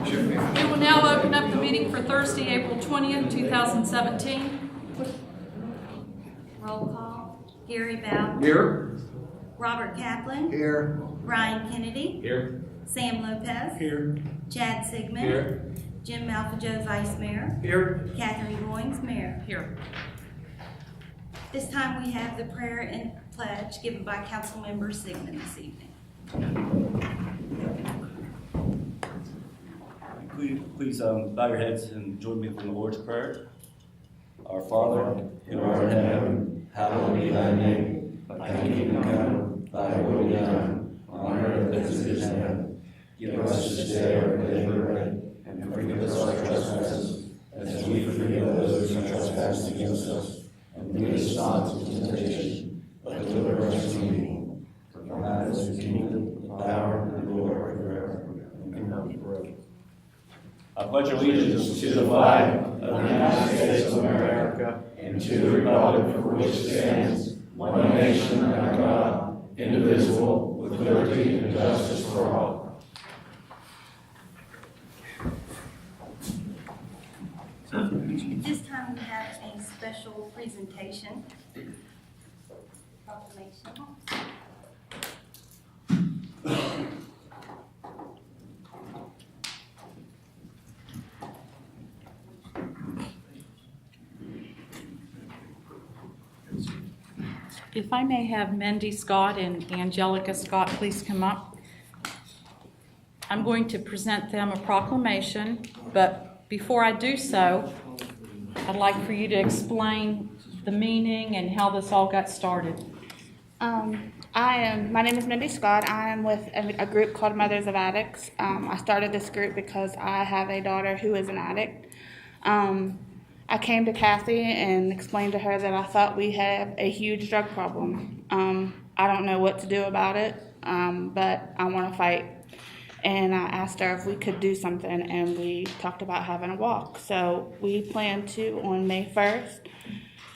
We will now open up the meeting for Thursday, April 20th, 2017. Roll call. Gary Bowden. Here. Robert Kaplan. Here. Brian Kennedy. Here. Sam Lopez. Here. Chad Sigmund. Here. Jim Malfajoe, Vice Mayor. Here. Catherine Goins, Mayor. Here. This time we have the prayer and pledge given by Councilmember Sigmund this evening. Please bow your heads and join me in the Lord's Prayer. Our Father, who art in heaven, hallowed be thy name. Thy kingdom come, thy will be done, on earth as it is in heaven. Give us this day our daily bread, and forgive us our trespasses, as we forgive those who trespass against us. And lead us not into temptation, but deliver us from evil. For thine is the kingdom, the power, and the glory forever. Amen. I pledge allegiance to the flag of the United States of America and to the republic for which it stands, one nation under God, indivisible, with liberty and justice for all. At this time we have a special presentation. Proclamation. If I may have Mendy Scott and Angelica Scott please come up. I'm going to present them a proclamation, but before I do so, I'd like for you to explain the meaning and how this all got started. My name is Mindy Scott. I am with a group called Mothers of Addicts. I started this group because I have a daughter who is an addict. I came to Kathy and explained to her that I thought we had a huge drug problem. I don't know what to do about it, but I want to fight. And I asked her if we could do something, and we talked about having a walk. So we plan to, on May 1st,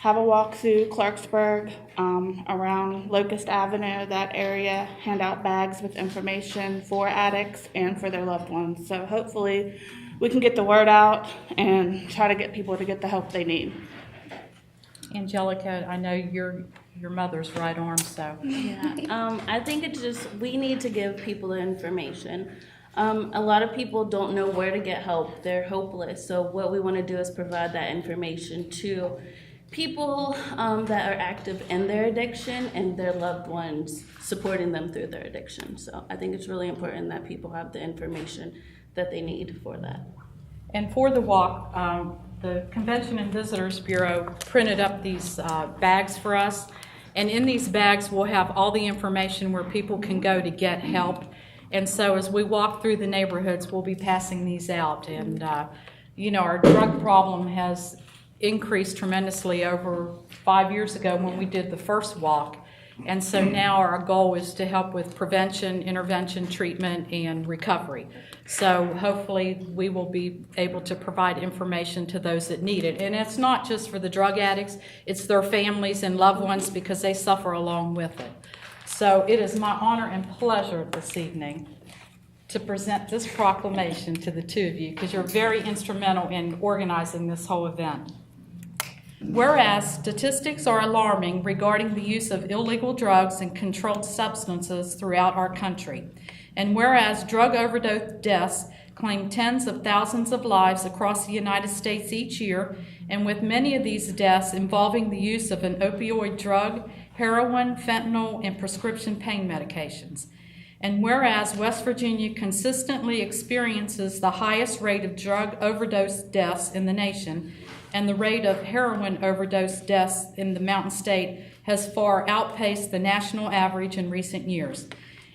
have a walk through Clarksburg, around Locust Avenue, that area, hand out bags with information for addicts and for their loved ones. So hopefully we can get the word out and try to get people to get the help they need. Angelica, I know you're your mother's right arm, so. Yeah, I think it's just, we need to give people the information. A lot of people don't know where to get help. They're hopeless. So what we want to do is provide that information to people that are active in their addiction and their loved ones, supporting them through their addiction. So I think it's really important that people have the information that they need for that. And for the walk, the Convention and Visitors Bureau printed up these bags for us. And in these bags, we'll have all the information where people can go to get help. And so as we walk through the neighborhoods, we'll be passing these out. And, our drug problem has increased tremendously over 5 years ago when we did the first walk. And so now our goal is to help with prevention, intervention, treatment, and recovery. So hopefully we will be able to provide information to those that need it. And it's not just for the drug addicts, it's their families and loved ones because they suffer along with it. So it is my honor and pleasure this evening to present this proclamation to the two of you because you're very instrumental in organizing this whole event. Whereas statistics are alarming regarding the use of illegal drugs and controlled substances throughout our country, and whereas drug overdose deaths claim tens of thousands of lives across the United States each year, and with many of these deaths involving the use of an opioid drug, heroin, fentanyl, and prescription pain medications. And whereas West Virginia consistently experiences the highest rate of drug overdose deaths in the nation, and the rate of heroin overdose deaths in the Mountain State has far outpaced the national average in recent years.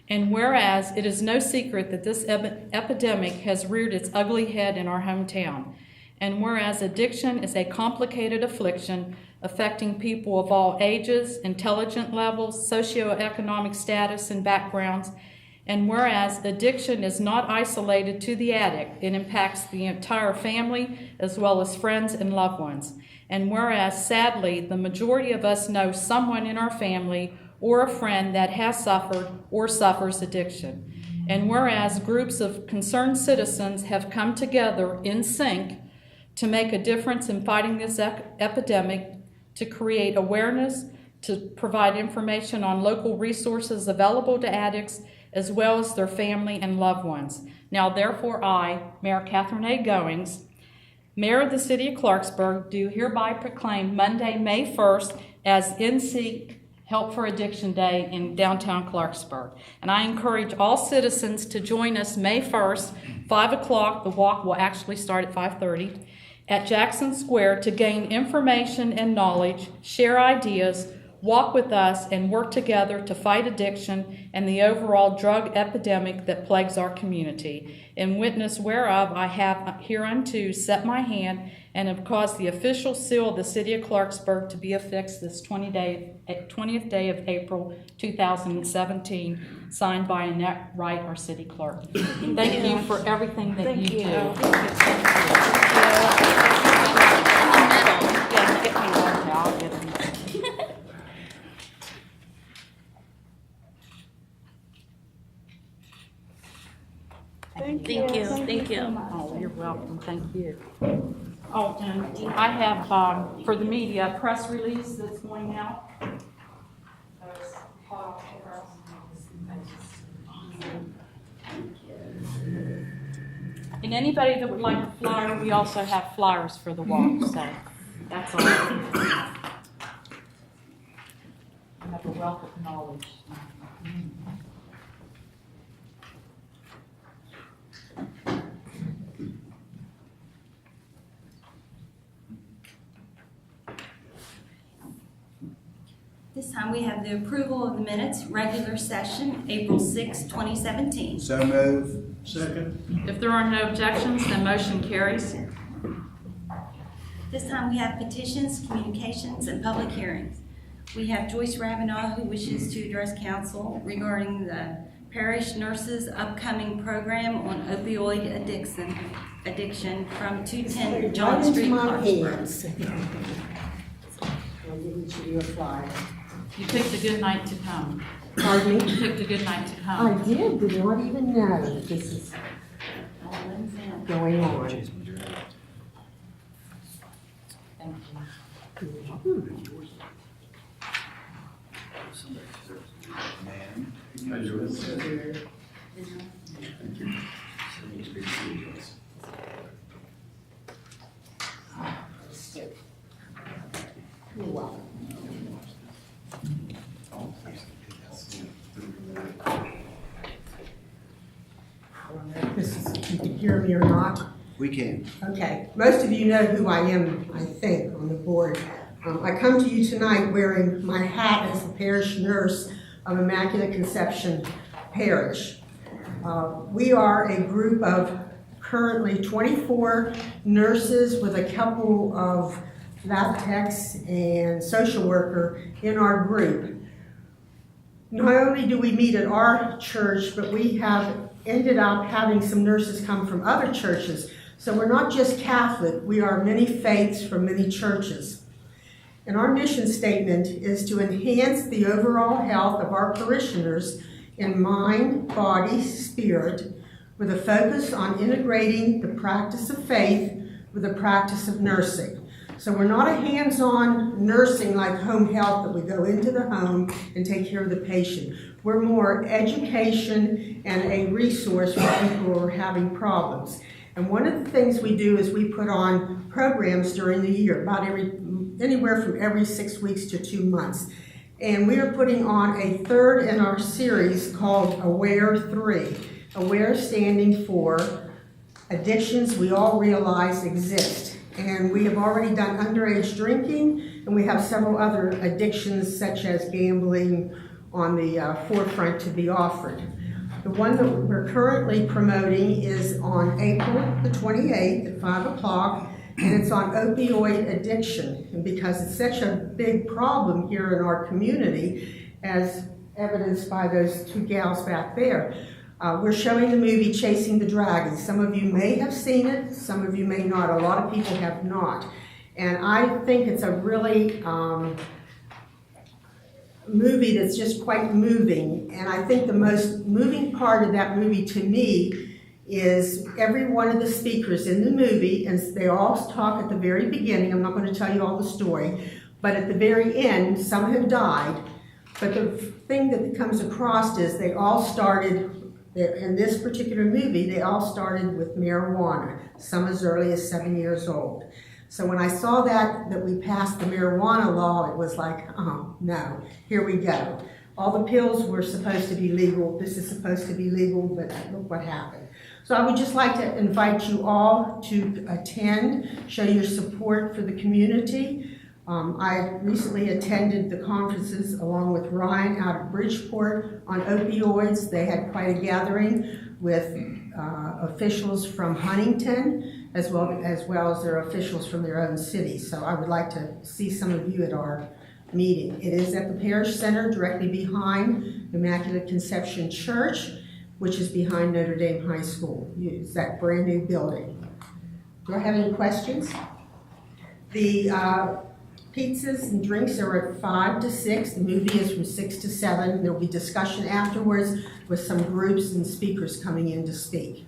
And whereas it is no secret that this epidemic has reared its ugly head in our hometown, and whereas addiction is a complicated affliction affecting people of all ages, intelligence levels, socioeconomic status, and backgrounds, and whereas addiction is not isolated to the addict, it impacts the entire family as well as friends and loved ones. And whereas, sadly, the majority of us know someone in our family or a friend that has suffered or suffers addiction. And whereas groups of concerned citizens have come together in sync to make a difference in fighting this epidemic, to create awareness, to provide information on local resources available to addicts, as well as their family and loved ones. Now, therefore, I, Mayor Catherine A. Goings, Mayor of the City of Clarksburg, do hereby proclaim Monday, May 1st as NC Help for Addiction Day in downtown Clarksburg. And I encourage all citizens to join us May 1st, 5 o'clock. The walk will actually start at 5:30 at Jackson Square to gain information and knowledge, share ideas, walk with us, and work together to fight addiction and the overall drug epidemic that plagues our community. In witness whereof I have hereunto set my hand and have caused the official seal of the City of Clarksburg to be affixed this 20th day of April 2017, signed by Annette Wright, our city clerk. Thank you for everything that you do. Yeah, get me one, I'll get them. Thank you. Thank you. Oh, you're welcome. Thank you. Oh, and I have, for the media, a press release that's going out. And anybody that would like a flyer, we also have flyers for the walk, so that's all. I have a wealth of knowledge. This time we have the approval of the minutes, regular session, April 6, 2017. So move. Second. If there are no objections, then motion carries. This time we have petitions, communications, and public hearings. We have Joyce Ravenel who wishes to address council regarding the parish nurses' upcoming program on opioid addiction from 210 John Street, Clarksburg. I'll give you a flyer. You picked a good night to come. Pardon me? You picked a good night to I come. did not even know that this is going on. Thank you. You're welcome. I don't know if this is, if you can hear me or not. We can. Okay, most of you know who I am, I think, on the board. I come to you tonight wearing my hat as the parish nurse of Immaculate Conception Parish. We are a group of currently 24 nurses with a couple of lab techs and social worker in our group. Not only do we meet at our church, but we have ended up having some nurses come from other churches. So we're not just Catholic, we are many faiths from many churches. And our mission statement is to enhance the overall health of our parishioners in mind, body, spirit, with a focus on integrating the practice of faith with the practice of nursing. So we're not a hands-on nursing like home health that we go into the home and take care of the patient. We're more education and a resource for people who are having problems. And one of the things we do is we put on programs during the year, about anywhere from every 6 weeks to 2 months. And we are putting on a third in our series called Aware 3. Aware standing for addictions we all realize exist. And we have already done underage drinking, and we have several other addictions such as gambling on the forefront to be offered. The one that we're currently promoting is on April the 28th at 5 o'clock, and it's on opioid addiction. And because it's such a big problem here in our community, as evidenced by those two gals back there, we're showing the movie Chasing the Dragon. Some of you may have seen it, some of you may not. A lot of people have not. And I think it's a really movie that's just quite moving. And I think the most moving part of that movie to me is every one of the speakers in the movie, and they all talk at the very beginning. I'm not going to tell you all the story, but at the very end, some have died. But the thing that comes across is they all started, in this particular movie, they all started with marijuana, some as early as 7 years old. So when I saw that we passed the marijuana law, it was like, oh, no, here we go. All the pills were supposed to be legal, this is supposed to be legal, but look what happened. So I would just like to invite you all to attend, show your support for the community. I recently attended the conferences along with Ryan out of Bridgeport on opioids. They had quite a gathering with officials from Huntington as well as their officials from their own city. So I would like to see some of you at our meeting. It is at the Parish Center directly behind Immaculate Conception Church, which is behind Notre Dame High School. It's that brand new building. Do I have any questions? The pizzas and drinks are at 5 to 6. The movie is from 6 to 7. There will be discussion afterwards with some groups and speakers coming in to speak.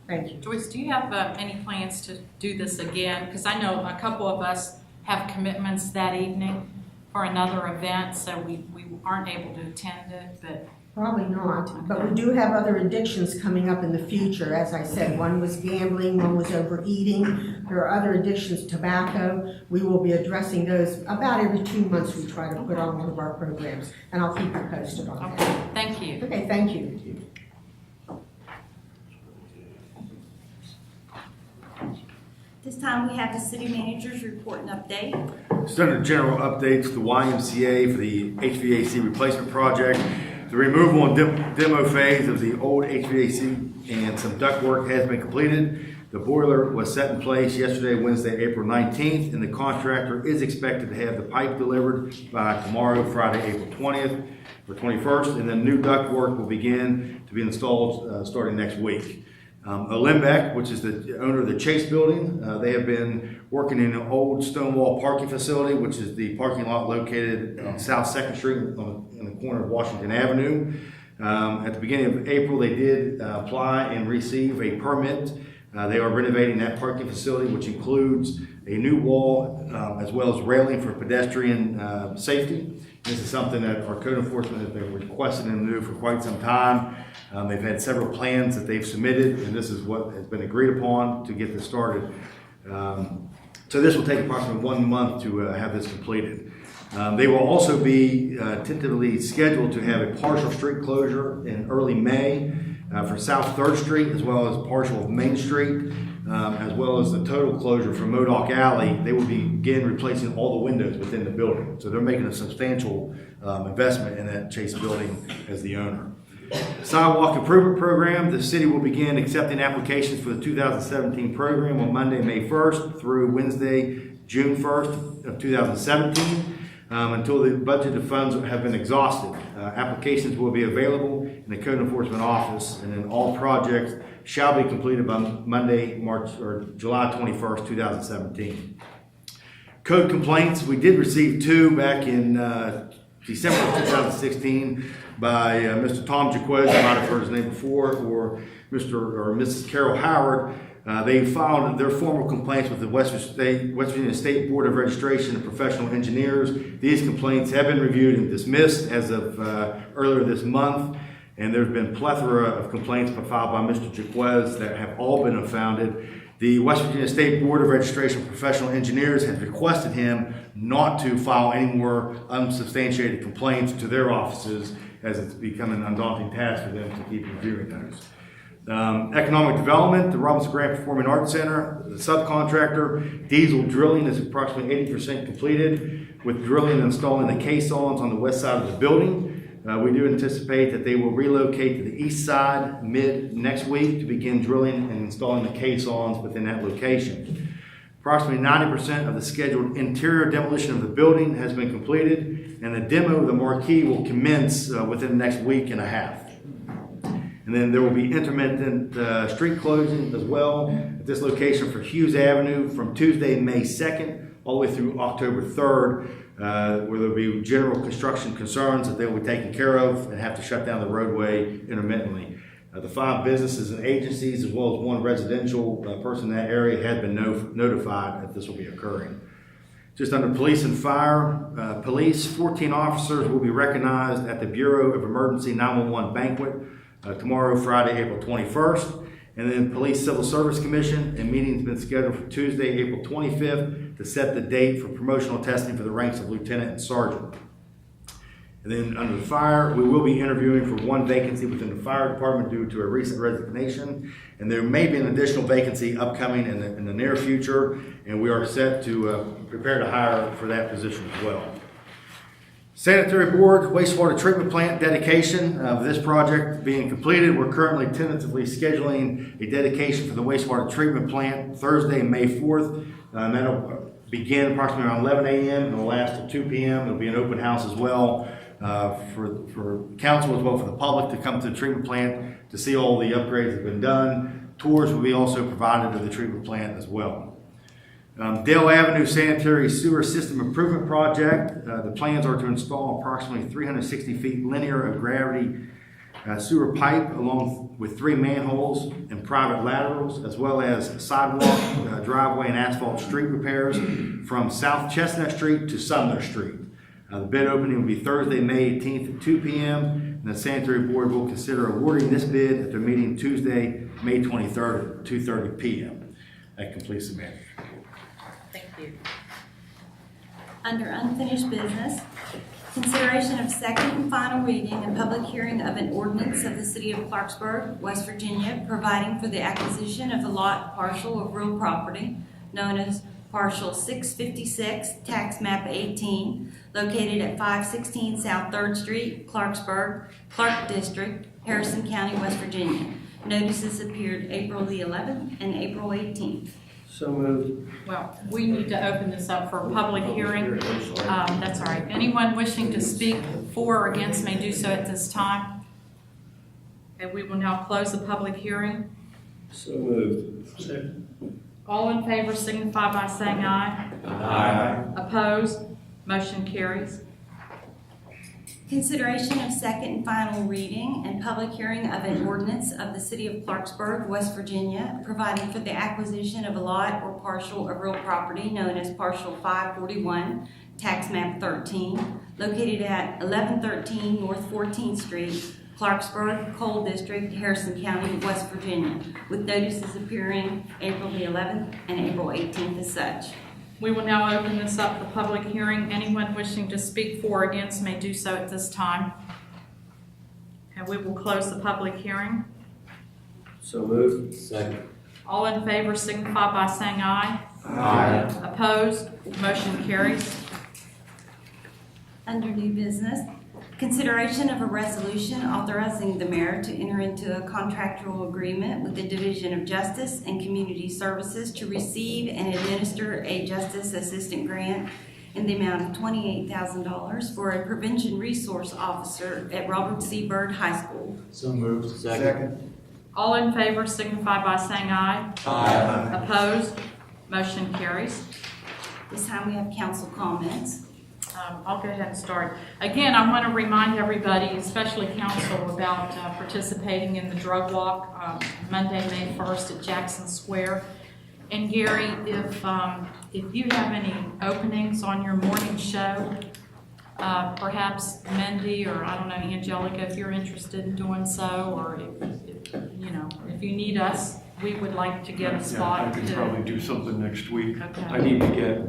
Thank you. Joyce, do you have any plans to do this again? Because I know a couple of us have commitments that evening for another event, so we aren't able to attend it, but... Probably not, but we do have other addictions coming up in the future. As I said, one was gambling, one was overeating. There are other addictions, tobacco. We will be addressing those about every 2 months. We try to put on one of our programs, and I'll keep you posted on that. Okay, thank you. Okay, thank you. This time we have the city manager's report and update. Just under general updates, the YMCA for the HVAC replacement project. The removal and demo phase of the old HVAC and some ductwork has been completed. The boiler was set in place yesterday, Wednesday, April 19th, and the contractor is expected to have the pipe delivered by tomorrow, Friday, April 20th or 21st, and then new ductwork will begin to be installed starting next week. Olimbeck, which is the owner of the Chase building, they have been working in an old Stonewall parking facility, which is the parking lot located on South 2nd Street in the corner of Washington Avenue. At the beginning of April, they did apply and receive a permit. They are renovating that parking facility, which includes a new wall as well as railing for pedestrian safety. This is something that our code enforcement has been requesting them to do for quite some time. They've had several plans that they've submitted, and this is what has been agreed upon to get this started. So this will take approximately 1 month to have this completed. They will also be tentatively scheduled to have a partial street closure in early May for South 3rd Street, as well as partial of Main Street, as well as the total closure for Modoc Alley. They will begin replacing all the windows within the building. So they're making a substantial investment in that Chase building as the owner. Sidewalk Improvement Program, the city will begin accepting applications for the 2017 program on Monday, May 1st through Wednesday, June 1st of 2017 until the budgeted funds have been exhausted. Applications will be available in the Code Enforcement Office, and then all projects shall be completed by Monday, July 21st, 2017. Code complaints, we did receive 2 back in December of 2016 by Mr. Tom Jaquez, you might have heard his name before, or Mr. or Mrs. Carol Howard. They filed their formal complaints with the West Virginia State Board of Registration and Professional Engineers. These complaints have been reviewed and dismissed as of earlier this month, and there have been a plethora of complaints filed by Mr. Jaquez that have all been unfounded. The West Virginia State Board of Registration and Professional Engineers has requested him not to file any more unsubstantiated complaints to their offices, as it's become an undaunting task for them to keep reviewing those. Economic development, the Robinson Grant Performing Arts Center, the subcontractor, diesel drilling is approximately 80% completed, with drilling and installing the caissons on the west side of the building. We do anticipate that they will relocate to the east side mid next week to begin drilling and installing the caissons within that location. Approximately 90% of the scheduled interior demolition of the building has been completed, and the demo of the marquee will commence within the next week and a half. And then there will be intermittent street closings as well at this location for Hughes Avenue from Tuesday, May 2nd all the way through October 3rd, where there'll be general construction concerns that they will be taken care of and have to shut down the roadway intermittently. The 5 businesses and agencies, as well as 1 residential person in that area, had been notified that this will be occurring. Just under police and fire, police, 14 officers will be recognized at the Bureau of Emergency 911 banquet tomorrow, Friday, April 21st. And then Police Civil Service Commission, a meeting's been scheduled for Tuesday, April 25th to set the date for promotional testing for the ranks of lieutenant and sergeant. And then under the fire, we will be interviewing for 1 vacancy within the fire department due to a recent resignation. And there may be an additional vacancy upcoming in the near future, and we are set to prepare to hire for that position as well. Sanitary Board wastewater treatment plant dedication of this project being completed. We're currently tentatively scheduling a dedication for the wastewater treatment plant Thursday, May 4th. That'll begin approximately around 11 a.m. and will last till 2 p.m. There'll be an open house as well for council as well for the public to come to the treatment plant to see all the upgrades that have been done. Tours will be also provided of the treatment plant as well. Dale Avenue Sanitary Sewer System Improvement Project. The plans are to install approximately 360 feet linear of gravity sewer pipe along with 3 manholes and private laterals, as well as sidewalk, driveway, and asphalt street repairs from South Chestnut Street to Sumner Street. The bid opening will be Thursday, May 18th at 2 p.m. and the Sanitary Board will consider awarding this bid at their meeting Tuesday, May 23rd at 2:30 p.m. That completes the matter. Thank you. Under unfinished business, consideration of second and final reading and public hearing of an ordinance of the City of Clarksburg, West Virginia, providing for the acquisition of the lot parcel of real property known as Parcel 656, Tax Map 18, located at 516 South 3rd Street, Clarksburg, Clark District, Harrison County, West Virginia. Notices appeared April the 11th and April 18th. So moved. Well, we need to open this up for a public hearing. That's all right. Anyone wishing to speak for or against may do so at this time. And we will now close the public hearing. So moved. Second. All in favor signify by saying aye. Aye. Opposed? Motion carries. Consideration of second and final reading and public hearing of an ordinance of the City of Clarksburg, West Virginia, providing for the acquisition of a lot or parcel of real property known as Parcel 541, Tax Map 13, located at 1113 North 14th Street, Clarksburg, Coal District, Harrison County, West Virginia, with notices appearing April the 11th and April 18th as such. We will now open this up for public hearing. Anyone wishing to speak for or against may do so at this time. And we will close the public hearing. So moved. Second. All in favor signify by saying aye. Aye. Opposed? Motion carries. Under new business, consideration of a resolution authorizing the mayor to enter into a contractual agreement with the Division of Justice and Community Services to receive and administer a justice assistant grant in the amount of $28,000 for a prevention resource officer at Robert C. Byrd High School. So moved. Second. All in favor signify by saying aye. Aye. Opposed? Motion carries. This time we have council comments. I'll go ahead and start. Again, I want to remind everybody, especially council, about participating in the drug walk Monday, May 1st at Jackson Square. And Gary, if you have any openings on your morning show, perhaps Mindy or I don't know, Angelica, if you're interested in doing so, or if you need us, we would like to get a spot. I could probably do something next week. Okay. I need to get,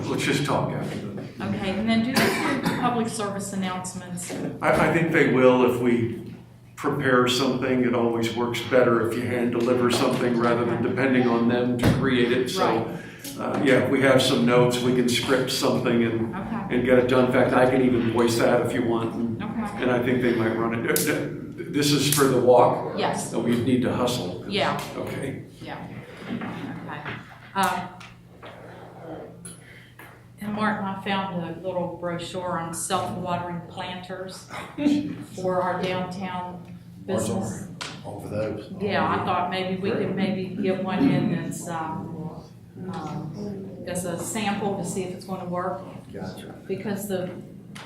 let's just talk after that. Okay, and then do the public service announcements. I think they will if we prepare something. It always works better if you hand deliver something rather than depending on them to create it. So, if we have some notes, we can script something and get it done. In fact, I can even voice that if you want. And I think they might run it. This is for the walk? Yes. So we need to hustle. Yeah. Okay. Yeah. Okay. And Martin, I found a little brochure on self-watering planters for our downtown business. All for those. Yeah, I thought maybe we could get one in that's as a sample to see if it's gonna work. Gotcha. Because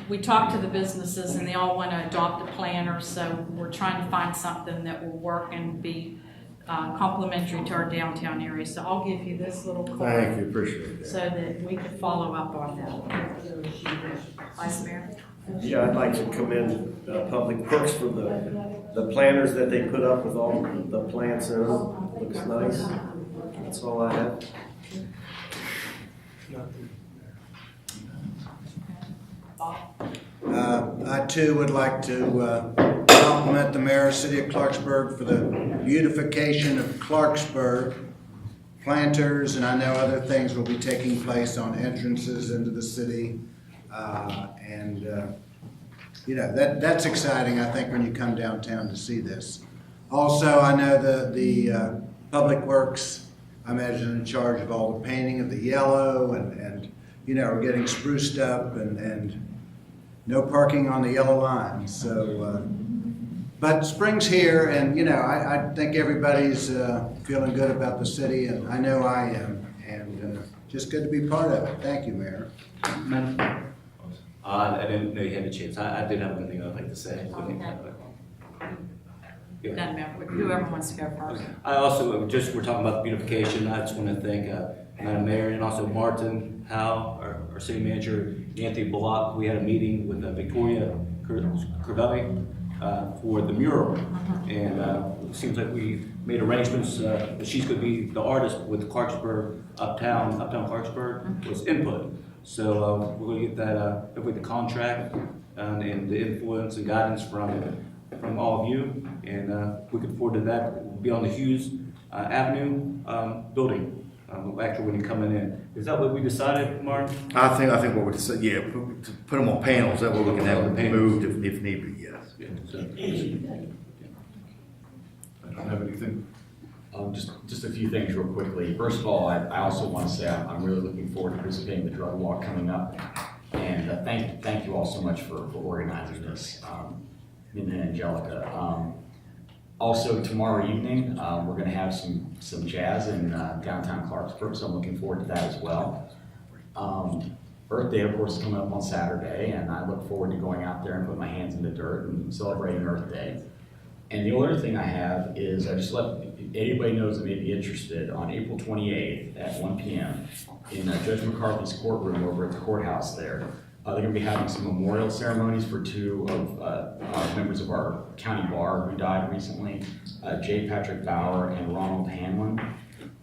we talked to the businesses and they all want to adopt a planner, so we're trying to find something that will work and be complementary to our downtown area. So I'll give you this little Thank card you, appreciate that. so that we can follow up on that. Vice Mayor? Yeah, I'd like to commend Public Works for the planners that they put up with all the plants in them. Looks nice. That's all I have. I too would like to compliment the mayor, city of Clarksburg, for the beautification of Clarksburg. Planters and I know other things will be taking place on entrances into the city. You know, that's exciting, I think, when you come downtown to see this. Also, I know the Public Works, I imagine, in charge of all the painting of the yellow and you know, we're getting spruced up and no parking on the yellow line. So, but spring's here, and you know, I think everybody's feeling good about the city, and I know I am, and just good to be part of it. Thank you, Mayor. I didn't know you had a chance. I did have one thing I'd like to say. Doesn't matter, whoever wants to go first. I also, we're talking about beautification. I just want to thank Madam Mayor and also Martin Howe, our city manager, Anthony Block. We had a meeting with Victoria Crivelli for the mural. And it seems like we made arrangements that she's going to be the artist with Clarksburg, Uptown Clarksburg was input. So we're going to get that, with the contract and the influence and guidance from all of you. And we look forward to that. We'll be on the Hughes Avenue building. Actually, when you're coming in, is that what we decided, Mark? I think what we decided, yeah, put them on panels. That way we can have them moved if need be. Yes. Yeah, so, I don't have anything. Just a few things real quickly. First of all, I also want to say I'm really looking forward to participating in the drug walk coming up. And thank you all so much for organizing this, Minna and Angelica. Also, tomorrow evening, we're going to have some jazz in downtown Clarksburg, so I'm looking forward to that as well. Earth Day, of course, is coming up on Saturday, and I look forward to going out there and putting my hands in the dirt and celebrating Earth Day. And the other thing I have is I just let anybody knows that may be interested on April 28th at 1 p.m. in Judge McCarthy's courtroom over at the courthouse there. They're going to be having some memorial ceremonies for two of members of our county bar who died recently, J. Patrick Bauer and Ronald Hanlon.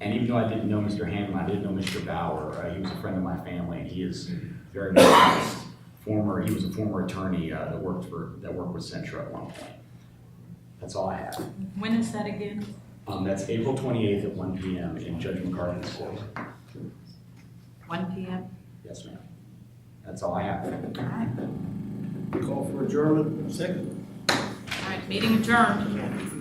And even though I didn't know Mr. Hanlon, I did know Mr. Bauer. He was a friend of my family, and he is very nice. He was a former attorney that worked with Centra at one point. That's all I have. When is that again? That's April 28th at 1 p.m. in Judge McCarthy's court. 1 p.m.? Yes, ma'am. That's all I have. All right. Call for adjournment. Second. All right, meeting adjourned.